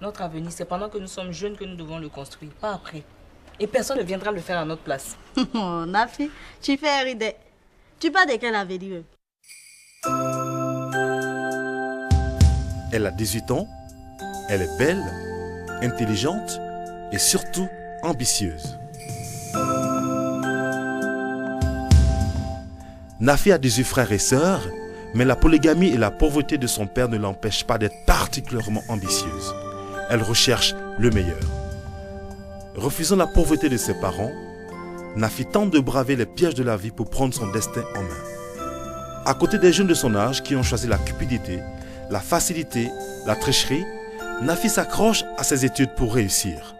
Notre avenir, c'est pendant que nous sommes jeunes que nous devons le construire, pas après. Et personne ne viendra le faire à notre place. Oh, Nafi, tu fais rider. Tu parles de quel avenir? Elle a 18 ans, elle est belle, intelligente et surtout ambitieuse. Nafi a 18 frères et sœurs, mais la polygamie et la pauvreté de son père ne l'empêchent pas d'être particulièrement ambitieuse. Elle recherche le meilleur. Refusant la pauvreté de ses parents, Nafi tente de braver les pièges de la vie pour prendre son destin en main. À côté des jeunes de son âge qui ont choisi la cupidité, la facilité, la tricherie, Nafi s'accroche à ses études pour réussir.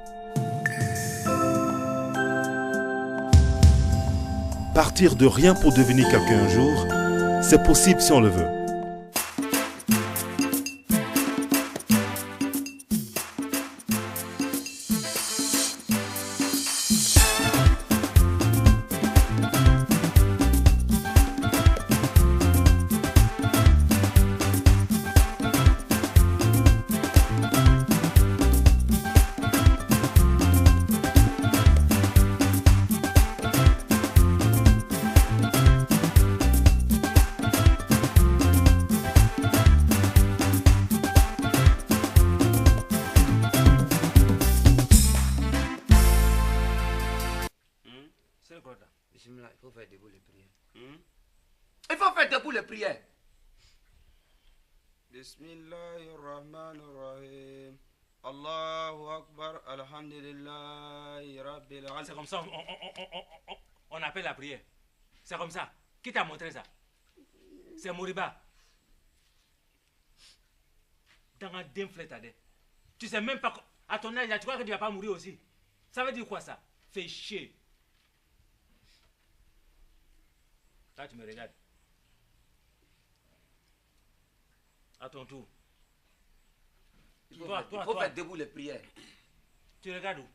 Partir de rien pour devenir quelqu'un un jour, c'est possible si on le veut. Il faut faire debout les prières. Il faut faire debout les prières. Bismillahirrahmanirrahim. Allahu Akbar, Alhamdulillah, Rabbil Alamin. C'est comme ça, on appelle la prière. C'est comme ça. Qui t'a montré ça? C'est Moriba. Dans un déflétadé. Tu sais même pas, à ton âge, tu crois que tu vas pas mourir aussi? Ça veut dire quoi ça? Fais chier. Là, tu me regardes. À ton tour. Il faut faire debout les prières. Tu regardes où?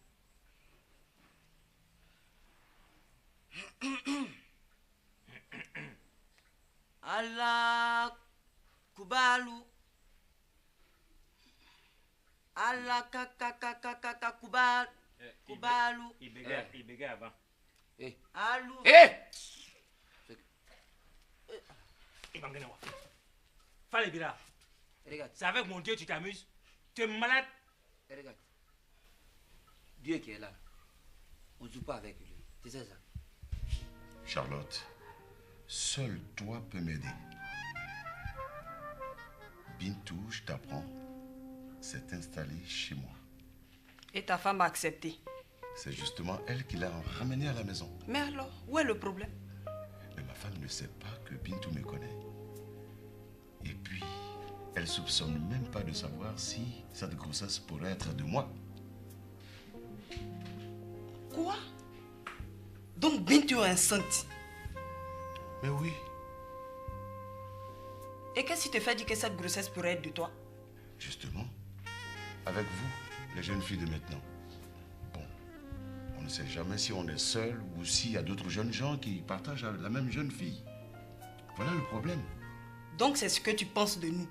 Allah Kubalu. Allah kaka Kubalu. Kubalu. Il bégayait avant. Alou. Il va me gagner. Fallait bien. Regarde. C'est avec mon Dieu tu t'amuses. Tu es malade. Regarde. Dieu qui est là. On ne joue pas avec lui. Tu sais ça? Charlotte, seul toi peux m'aider. Bintou, je t'apprends, s'est installée chez moi. Et ta femme a accepté? C'est justement elle qui l'a ramenée à la maison. Mais alors, où est le problème? Mais ma femme ne sait pas que Bintou me connaît. Et puis, elle soupçonne même pas de savoir si cette grossesse pourrait être de moi. Quoi? Donc Bintou est enceinte? Mais oui. Et qu'est-ce qui te fait dire que cette grossesse pourrait être de toi? Justement, avec vous, les jeunes filles de maintenant. Bon, on ne sait jamais si on est seul ou s'il y a d'autres jeunes gens qui partagent la même jeune fille. Voilà le problème. Donc c'est ce que tu penses de nous?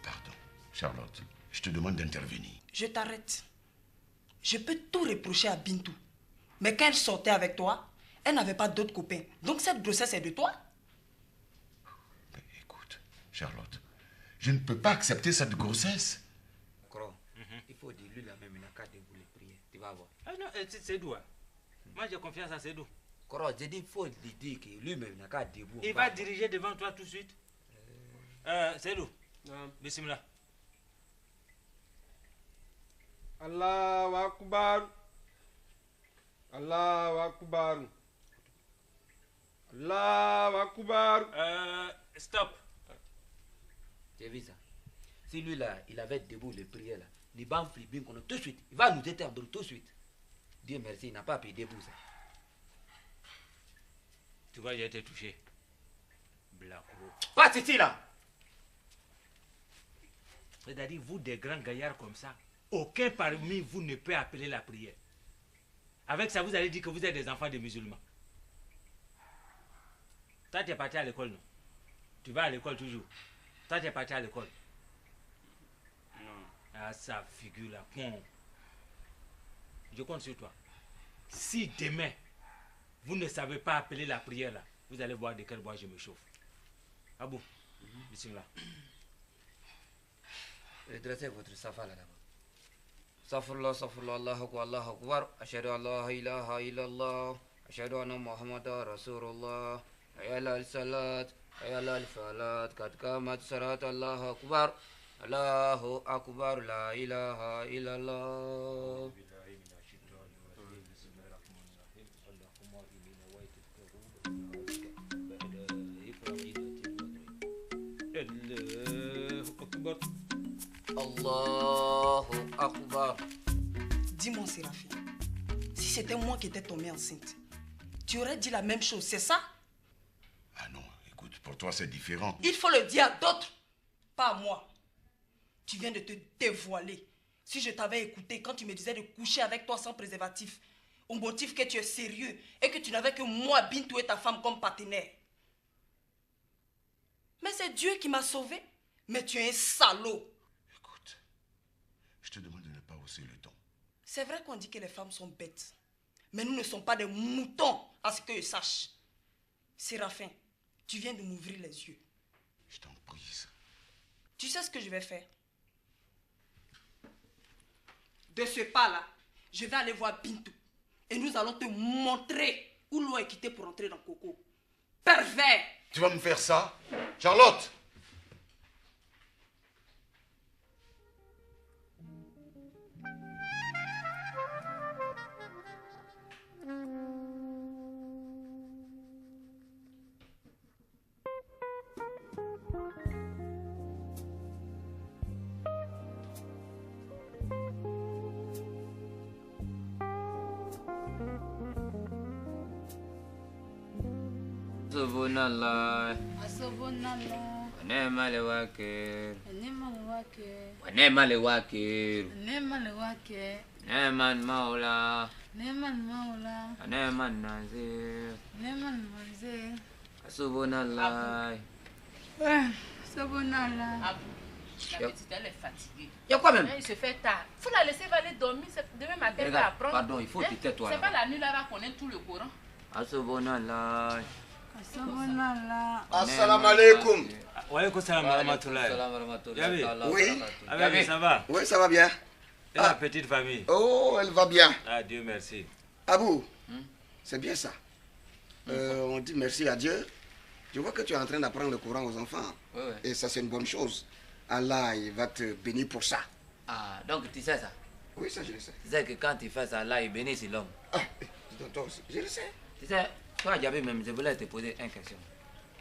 Pardon, Charlotte, je te demande d'intervenir. Je t'arrête. Je peux tout reprocher à Bintou. Mais quand elle sortait avec toi, elle n'avait pas d'autres copains. Donc cette grossesse est de toi? Mais écoute, Charlotte, je ne peux pas accepter cette grossesse. Il faut dire lui la même, il n'a qu'à debout les prières. Tu vas voir. Ah non, c'est doux. Moi j'ai confiance à Cédou. J'ai dit il faut lui dire que lui-même n'a qu'à debout. Il va diriger devant toi tout de suite. Cédou. Bismillah. Allahu Akbar. Allahu Akbar. Allahu Akbar. Stop. Tu as vu ça? Si lui là, il avait debout les prières là, il va flipper tout de suite. Il va nous éteindre tout de suite. Dieu merci, il n'a pas pu debout ça. Tu vois, j'ai été touché. Blacko. Pas ici là. C'est-à-dire, vous des grands gaillards comme ça, aucun parmi vous ne peut appeler la prière. Avec ça, vous allez dire que vous êtes des enfants de musulmans. Toi, tu es parti à l'école, non? Tu vas à l'école toujours. Toi, tu es parti à l'école. Non. Ah, ça figure là. Bon. Je compte sur toi. Si demain, vous ne savez pas appeler la prière là, vous allez voir de quel bois je me chauffe. Ah bon? Bismillah. Redressez votre safa là d'abord. Safrullah, safrullah, Allahu Akbar. Ashhadu an la ilaha illallah. Ashhadu anna Muhammadan Rasulullah. Hayya al-salat. Hayya al-falat. Qad qamat salat. Allahu Akbar. Allahu Akbar. La ilaha illallah. Allahu Akbar. Dis-moi, Séraphine, si c'était moi qui étais tombée enceinte, tu aurais dit la même chose, c'est ça? Ah non, écoute, pour toi c'est différent. Il faut le dire à d'autres, pas à moi. Tu viens de te dévoiler. Si je t'avais écouté quand tu me disais de coucher avec toi sans préservatif, au motif que tu es sérieux et que tu n'avais que moi, Bintou et ta femme comme partenaire. Mais c'est Dieu qui m'a sauvé. Mais tu es un salaud. Écoute, je te demande de ne pas hausser le ton. C'est vrai qu'on dit que les femmes sont bêtes. Mais nous ne sommes pas des moutons, à ce que je sache. Séraphin, tu viens de m'ouvrir les yeux. Je t'en prie. Tu sais ce que je vais faire? De ce pas-là, je vais aller voir Bintou. Et nous allons te montrer où l'eau est quittée pour entrer dans Coco. Pervers! Tu vas me faire ça? Charlotte! Subhanallah. Subhanallah. Neema lewake. Neema lewake. Neema lewake. Neema lewake. Neema maula. Neema maula. Neema nazir. Neema manzé. Subhanallah. Subhanallah. La petite, elle est fatiguée. Il y a quoi même? Il se fait tard. Il faut la laisser aller dormir. Demain matin, elle va apprendre. Pardon, il faut te taire toi. C'est pas la nuit là, elle va connaître tout le Coran. Subhanallah. Subhanallah. Assalamu alaikum. Wa alaikum salam wa rahmatullahi. Yabi. Oui. Yabi, ça va? Oui, ça va bien. Et la petite famille? Oh, elle va bien. Ah, Dieu merci. Abou, c'est bien ça. On dit merci à Dieu. Je vois que tu es en train d'apprendre le Coran aux enfants. Oui, oui. Et ça, c'est une bonne chose. Allah, il va te bénir pour ça. Ah, donc tu sais ça? Oui, ça, je le sais. Tu sais que quand tu fais ça, là, il bénit l'homme. Ah, toi aussi, je le sais. Tu sais, toi, Diaby, même, je voulais te poser une question.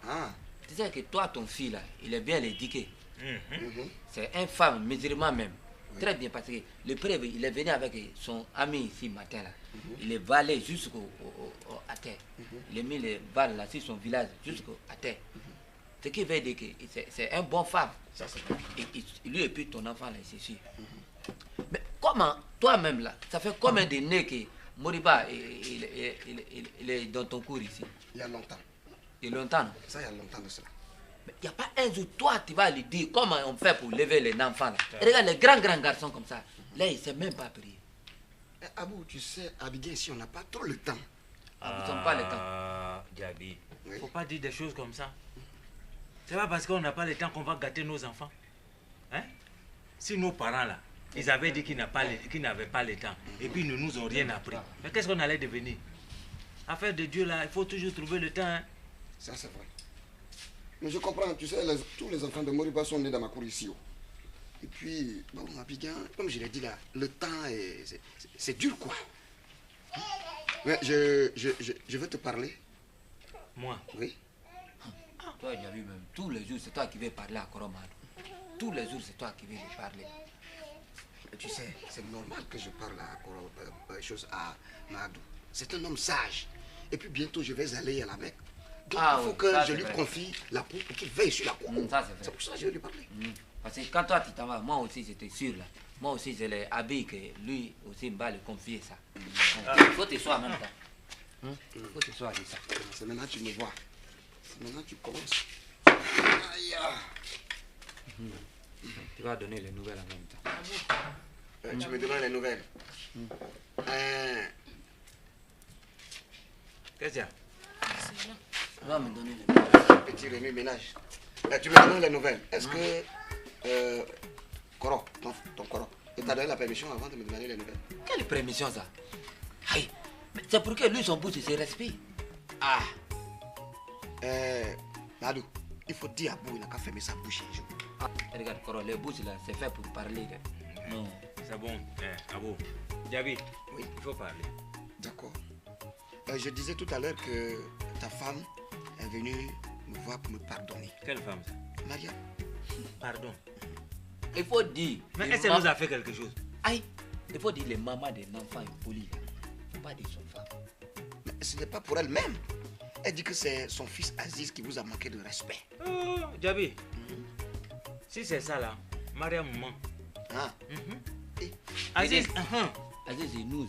Ah. Tu sais que toi, ton fils, là, il est bien éduqué. Mhm. C'est un femme musulman même. Très bien, parce que le prêtre, il est venu avec son ami ici matin, là. Il est valé jusqu'à terre. Il a mis les balles là sur son village jusqu'à terre. Ce qui veut dire que c'est un bon femme. Ça, c'est vrai. Et lui et puis ton enfant là, c'est sûr. Mais comment, toi-même là, ça fait combien d'années que Moriba il est dans ton cours ici? Il y a longtemps. Il y a longtemps, non? Ça, il y a longtemps de cela. Mais il n'y a pas un jour, toi, tu vas lui dire comment on fait pour lever les enfants là. Et regarde les grands garçons comme ça. Là, il ne sait même pas prier. Abou, tu sais, Abigué, ici, on n'a pas trop le temps. Ah, vous n'avez pas le temps. Ah, Diaby, Oui. faut pas dire des choses comme ça. C'est pas parce qu'on n'a pas le temps qu'on va gâter nos enfants. Hein? Si nos parents là, ils avaient dit qu'ils n'avaient pas le temps, et puis ils ne nous ont rien appris. Mais qu'est-ce qu'on allait devenir? Affaire de Dieu là, il faut toujours trouver le temps. Hein? Ça, c'est vrai. Mais je comprends, tu sais, tous les enfants de Moriba sont nés dans ma cour ici. Oh. Et puis, bon, Abidjan, comme je l'ai dit là, le temps, c'est dur, quoi. Mais je veux te parler. Moi? Oui. Toi, il y a vu même, tous les jours, c'est toi qui veux parler à Koromadou. Tous les jours, c'est toi qui veux lui parler. Mais tu sais, c'est normal que je parle à Madou. C'est un homme sage. Et puis bientôt, je vais aller à la Mecque. Donc, il faut que je lui confie la peau pour qu'il veille sur la cour. Ça, c'est vrai. C'est pour ça que je vais lui parler. Parce que quand toi, tu t'en vas, moi aussi, j'étais sûr là. Moi aussi, je l'ai habillé que lui aussi va le confier ça. Il faut te soir en même temps. Il faut te soir de ça. C'est maintenant que tu me vois. C'est maintenant que tu commences. Aïe. Tu vas donner les nouvelles en même temps. Tu me demandes les nouvelles. Qu'est-ce qu'il y a? Tu vas me donner les nouvelles. Petit Rémi ménage. Tu me demandes les nouvelles. Est-ce que Koro, ton Koro, il t'a donné la permission avant de me demander les nouvelles? Quelle permission ça? Aïe, c'est pour que lui son bout se respire. Ah. Madou, il faut dire à Bou, il n'a qu'à fermer sa bouche un jour. Regarde, Koro, les bouches là, c'est fait pour parler. Non, c'est bon. Abo, Djabi, oui, il faut parler. D'accord. Je disais tout à l'heure que ta femme est venue me voir pour me pardonner. Quelle femme ça? Maria. Pardon. Il faut dire. Mais est-ce qu'elle nous a fait quelque chose? Aïe, il faut dire les mamans des enfants impolis. Pas dire son femme. Mais ce n'est pas pour elle-même. Elle dit que c'est son fils Aziz qui vous a manqué de respect. Oh, Djabi. Si c'est ça là, Maria ment. Ah. Aziz, Aziz, il nous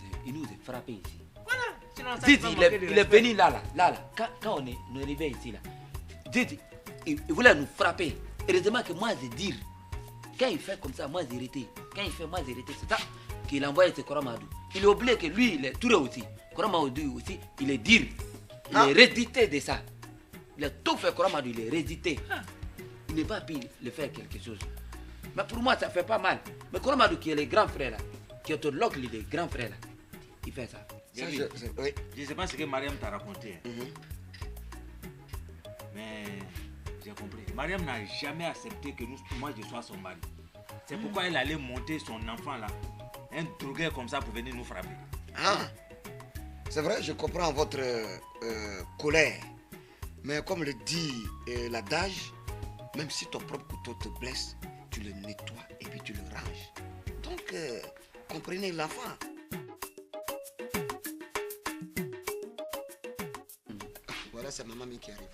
a frappé ici. Voilà. Sinon, ça Didi, il est venu là. Quand on est arrivé ici là, Didi, il voulait nous frapper. Heureusement que moi, je dis, quand il fait comme ça, moi, j'ai arrêté. Quand il fait, moi, j'ai arrêté. C'est ça qu'il a envoyé ce Koromadou. Il a oublié que lui, il est touré aussi. Koromadou aussi, il est dire. Il est rédité de ça. Il a tout fait, Koromadou, il est rédité. Il n'est pas pu le faire quelque chose. Mais pour moi, ça fait pas mal. Mais Koromadou, qui est le grand frère là, qui est au loc, il est le grand frère là, il fait ça. Je ne sais pas ce que Mariam t'a raconté. Mais j'ai compris. Mariam n'a jamais accepté que moi je sois son mari. C'est pourquoi elle allait monter son enfant là, un drogué comme ça pour venir nous frapper. Ah, c'est vrai, je comprends votre colère. Mais comme le dit l'adage, même si ton propre couteau te blesse, tu le nettoies et puis tu le ranges. Donc, comprenez l'enfant. Voilà, c'est maman qui arrive.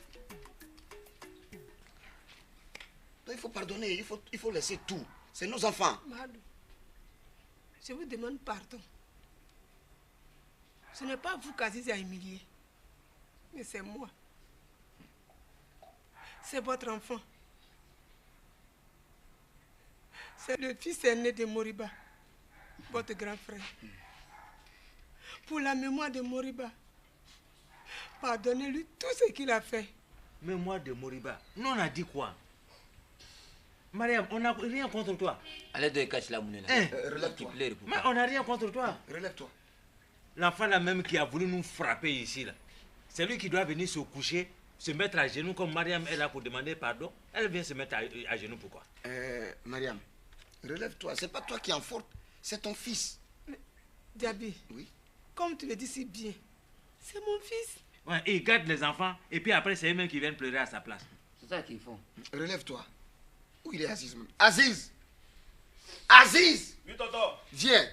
Donc, il faut pardonner, il faut laisser tout. C'est nos enfants. Madou, je vous demande pardon. Ce n'est pas vous qu'Aziz a humilié, mais c'est moi. C'est votre enfant. C'est le fils aîné de Moriba, votre grand frère. Pour la mémoire de Moriba, pardonnez-lui tout ce qu'il a fait. Mémoire de Moriba, nous on a dit quoi? Mariam, on n'a rien contre toi. Allez de cacher la monnaie là. Relève-toi. Mais on n'a rien contre toi. Relève-toi. L'enfant là même qui a voulu nous frapper ici là, c'est lui qui doit venir se coucher, se mettre à genoux comme Mariam est là pour demander pardon. Elle vient se mettre à genoux pourquoi? Mariam, relève-toi. C'est pas toi qui en faute, c'est ton fils. Djabi, oui. Comme tu le dis si bien, c'est mon fils. Ouais, il garde les enfants et puis après c'est eux-mêmes qui viennent pleurer à sa place. C'est ça qu'ils font. Relève-toi. Où il est Aziz même? Aziz! Aziz! Oui, tonton. Viens.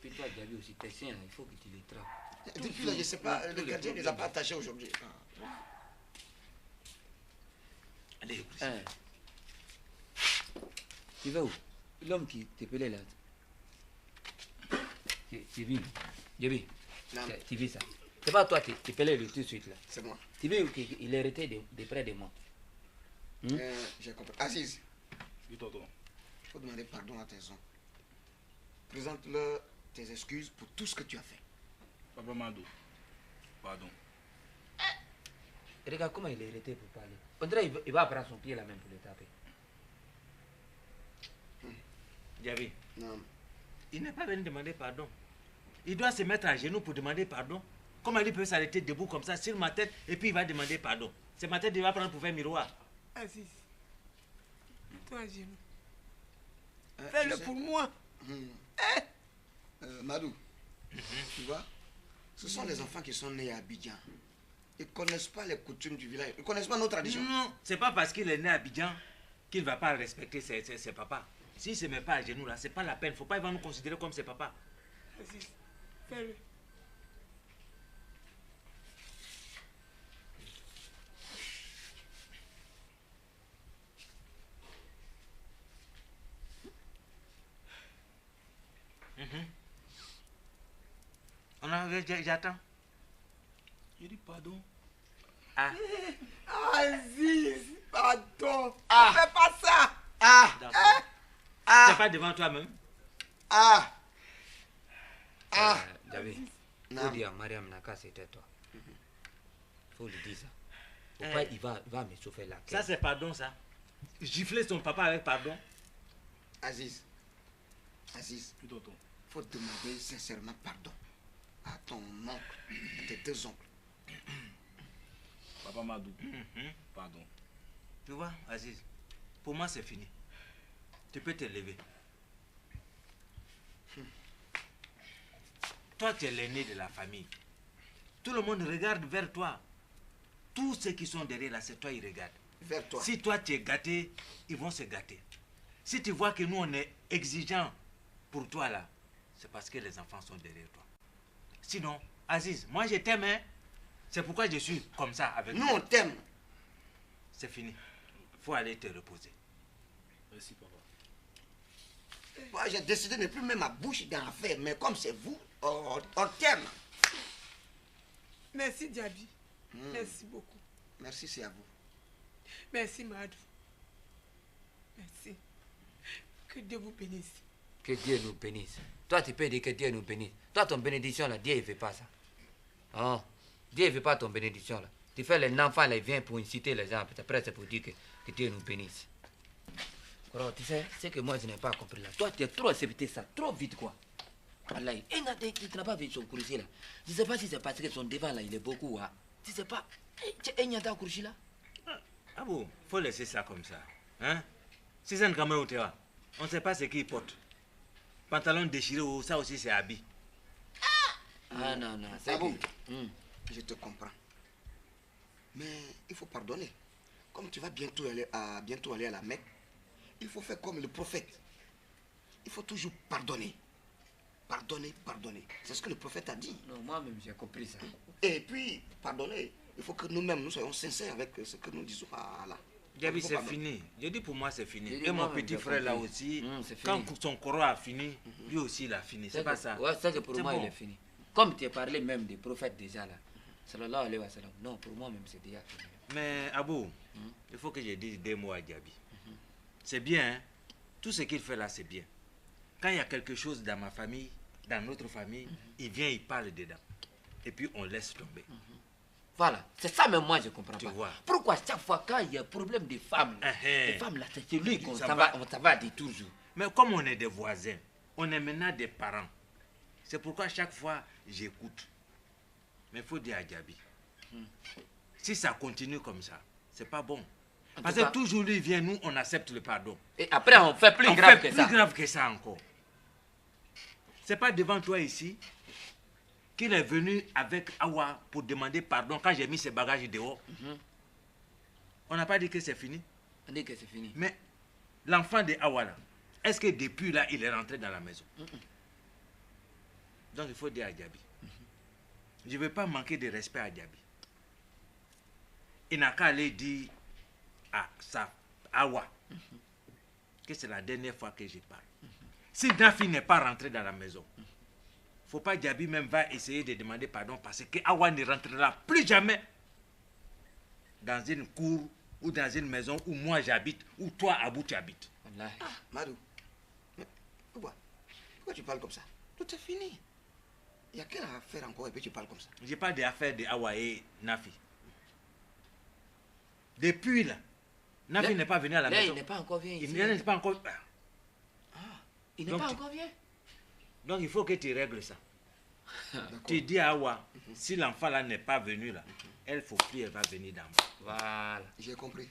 Puis toi, Djabi aussi, tes chiens, il faut que tu les trappes. Depuis là, je ne sais pas, le gardien ne les a pas attachés aujourd'hui. Allez, tu vas où? L'homme qui t'appelait là. Tu vis? Djabi, tu vis ça? C'est pas toi qui t'appelais tout de suite là. C'est moi. Tu veux qu'il est arrêté de près de moi? J'ai compris. Aziz. Oui, tonton. Il faut demander pardon à tes oncles. Présente-leur tes excuses pour tout ce que tu as fait. Papa Madou, pardon. Regarde comment il est arrêté pour parler. On dirait qu'il va prendre son pied là même pour le taper. Djabi, non. Il n'est pas venu demander pardon. Il doit se mettre à genoux pour demander pardon. Comment il peut s'arrêter debout comme ça sur ma tête et puis il va demander pardon? C'est ma tête qu'il va prendre pour faire miroir. Aziz, toi à genoux. Fais-le pour moi. Madou, tu vois, ce sont les enfants qui sont nés à Abidjan. Ils ne connaissent pas les coutumes du village. Ils ne connaissent pas nos traditions. Non, c'est pas parce qu'il est né à Abidjan qu'il ne va pas respecter ses papas. S'il ne se met pas à genoux là, c'est pas la peine. Faut pas, il va nous considérer comme ses papas. Aziz, fais-le. J'attends. Il dit pardon. Aziz, pardon. Fais pas ça. Ah. C'est pas devant toi-même. Ah. Jabi, Non. faut dire à Mariam Naka, c'était toi. Faut lui dire ça. Faut pas, il va me chauffer la Ça, c'est pardon, ça. Gifler son papa avec pardon. Aziz, faut demander sincèrement pardon à ton oncle, tes deux oncles. Papa Madou, pardon. Tu vois, Aziz, pour moi, c'est fini. Tu peux te lever. Toi, tu es l'aîné de la famille. Tout le monde regarde vers toi. Tous ceux qui sont derrière là, c'est toi, ils regardent. Vers toi. Si toi, tu es gâté, ils vont se gâter. Si tu vois que nous, on est exigeants pour toi là, c'est parce que les enfants sont derrière toi. Sinon, Aziz, moi, je t'aime, hein. C'est pourquoi je suis comme ça avec Nous, toi. on t'aime. C'est fini. Faut aller te reposer. Merci, papa. Moi, j'ai décidé de ne plus mettre ma bouche dans l'affaire, mais comme c'est vous, on t'aime. Merci, Diaby. Merci beaucoup. Merci, c'est à vous. Merci, Madou. Merci. Que Dieu vous bénisse. Que Dieu nous bénisse. Toi, tu peux dire que Dieu nous bénisse. Toi, ton bénédiction, là, Dieu ne veut pas ça. Oh, Dieu ne veut pas ton bénédiction, là. Tu fais les enfants, là, ils viennent pour inciter les gens. Après, c'est pour dire que Dieu nous bénisse. Alors, tu sais, c'est que moi, je n'ai pas compris, là. Toi, tu as trop accepté ça, trop vite, quoi. Voilà, tu n'as pas vu son courrier, là. Je ne sais pas si c'est parce que son devant, là, il est beaucoup, hein. Tu ne sais pas. Tu as un courrier, là. Ah bon, faut laisser ça comme ça. Hein? Si c'est un gamin au terrain, on ne sait pas ce qu'il porte. Pantalon déchiré ou ça aussi c'est habit. Ah non, non, c'est bon. bon. Je te comprends. Mais il faut pardonner. Comme tu vas bientôt aller à la Mecque, il faut faire comme le prophète. Il faut toujours pardonner. Pardonner, pardonner. C'est ce que le prophète a dit. Non, moi-même, j'ai compris ça. Et puis, pardonner, il faut que nous-mêmes, nous soyons sincères avec ce que nous disons à Allah. Jabi, Il faut c'est pardonner. fini. Je dis pour moi, c'est fini. Je dis Et mon moi-même, petit j'ai frère là compris. aussi, C'est quand fini. son corps a fini, lui aussi il a fini. C'est pas ça. Ouais, ça que pour C'est moi, bon. il est fini. Comme tu as parlé même des prophètes déjà là. Sallallahu alayhi wa sallam. Non, pour moi même, c'est déjà fini. Mais Abou, il faut que je dise deux mots à Diaby. C'est bien, hein? Tout ce qu'il fait là, c'est bien. Quand il y a quelque chose dans ma famille, dans notre famille, il vient, il parle dedans. Et puis on laisse tomber. Voilà, c'est ça même moi je comprends Tu pas. vois. Pourquoi chaque fois quand il y a problème des femmes, là, les femmes là, c'est celui qu'on Ça s'en va. va, on s'en va dire toujours. Mais comme on est des voisins, on est maintenant des parents. C'est pourquoi chaque fois, j'écoute. Mais il faut dire à Diaby, si ça continue comme ça, c'est pas bon. En Parce tout cas- que toujours lui vient, nous, on accepte le pardon. Et après, on fait plus On grave fait que plus ça. grave que ça encore. C'est pas devant toi ici qu'il est venu avec Awa pour demander pardon quand j'ai mis ses bagages dehors. On n'a pas dit que c'est fini. On dit que c'est fini. Mais l'enfant de Awa là, est-ce que depuis là, il est rentré dans la maison? Donc il faut dire à Diaby. Je ne veux pas manquer de respect à Diaby. Il n'a qu'à aller dire à sa Awa que c'est la dernière fois que je parle. Si Nafi n'est pas rentré dans la maison, faut pas Diaby même va essayer de demander pardon parce que Awa ne rentrera plus jamais dans une cour ou dans une maison où moi j'habite, où toi Abou tu habites. Madou, mais pourquoi tu parles comme ça? Tout est fini. Il y a quelle affaire encore et puis tu parles comme ça? Je parle des affaires de Awa et Nafi. Depuis là, Nafi n'est pas venu à la Là, maison. il n'est pas encore venu ici. Il n'est pas encore. Il n'est Donc, pas tu- encore venu. Donc il faut que tu règles ça. Tu dis à Awa, si l'enfant là n'est pas venu là, elle faut plus, elle va venir d'en bas. Voilà. J'ai compris.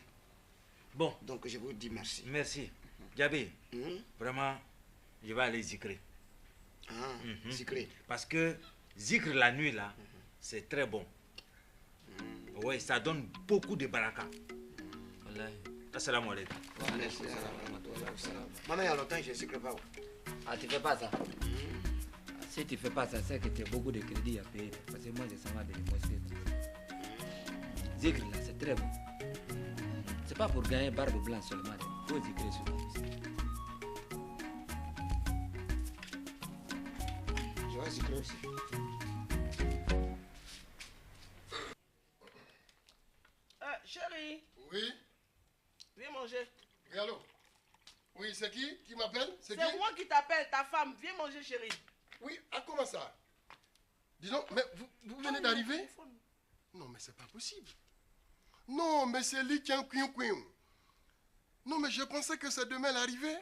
Bon. Donc je vous dis merci. Merci. Diaby, vraiment, je vais aller zikrer. Zikrer. Parce que zikr la nuit là, c'est très bon. Oui, ça donne beaucoup de baraka. Assalamu alaikum. Maman, il y a longtemps, je ne sais pas. Ah, tu fais pas ça. Si tu fais pas ça, c'est que tu as beaucoup de crédit à payer. Parce que moi, je sens mal de mosquées. Zikr là, c'est très bon. C'est pas pour gagner barbe blanche seulement. Il faut zikrer sur la musique. Je vais zikrer aussi. Ah, chérie. Oui, Viens manger. oui, allô. Oui, c'est qui m'appelle? C'est moi qui t'appelle, ta femme. Viens manger, chérie. Oui, comment ça? Disons, mais vous venez d'arriver? Non, mais c'est pas possible. Non, mais c'est lui qui est un couillon. Non, mais je pensais que c'est demain l'arrivée.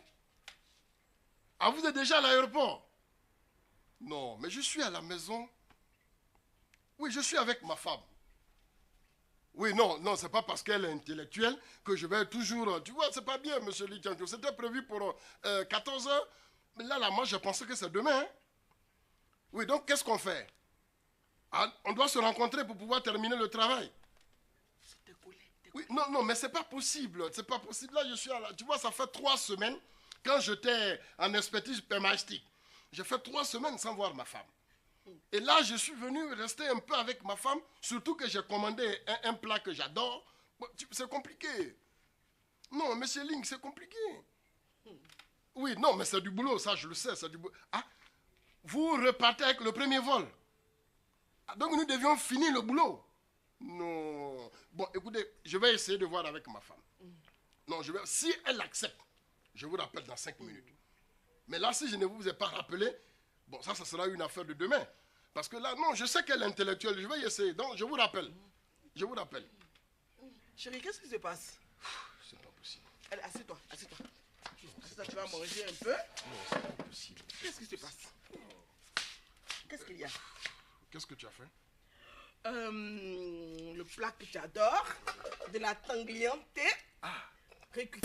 Ah, vous êtes déjà à l'aéroport? Non, mais je suis à la maison. Oui, je suis avec ma femme. Oui, non, c'est pas parce qu'elle est intellectuelle que je vais toujours... Tu vois, c'est pas bien, monsieur Li Tianqiu. C'était prévu pour 14 heures. Mais là, moi, je pensais que c'est demain. Hein? Oui, donc, qu'est-ce qu'on fait? Ah, on doit se rencontrer pour pouvoir terminer le travail. Oui, non, mais c'est pas possible. C'est pas possible. Là, je suis à la... Tu vois, ça fait 3 semaines, quand j'étais en expertise permastique, j'ai fait 3 semaines sans voir ma femme. Et là, je suis venu rester un peu avec ma femme, surtout que j'ai commandé un plat que j'adore. Bon, c'est compliqué. Non, monsieur Ling, c'est compliqué. Oui, non, mais c'est du boulot, ça, je le sais, c'est du boulot. Ah, vous repartez avec le premier vol. Ah, donc, nous devions finir le boulot. Non. Bon, écoutez, je vais essayer de voir avec ma femme. Non, si elle accepte, je vous rappelle dans 5 minutes. Mais là, si je ne vous ai pas rappelé, bon, ça sera une affaire de demain. Parce que là, non, je sais qu'elle est intellectuelle, je vais y essayer. Donc, je vous rappelle. Je vous rappelle. Chérie, qu'est-ce qui se passe? C'est pas possible. Allez, assieds-toi, assieds-toi. Assieds-toi, tu vas manger un peu. Non, c'est pas possible. Qu'est-ce qui se passe? Qu'est-ce qu'il y a? Qu'est-ce que tu as fait? Le plat que tu adores, de la tangliante. Ah. Récup.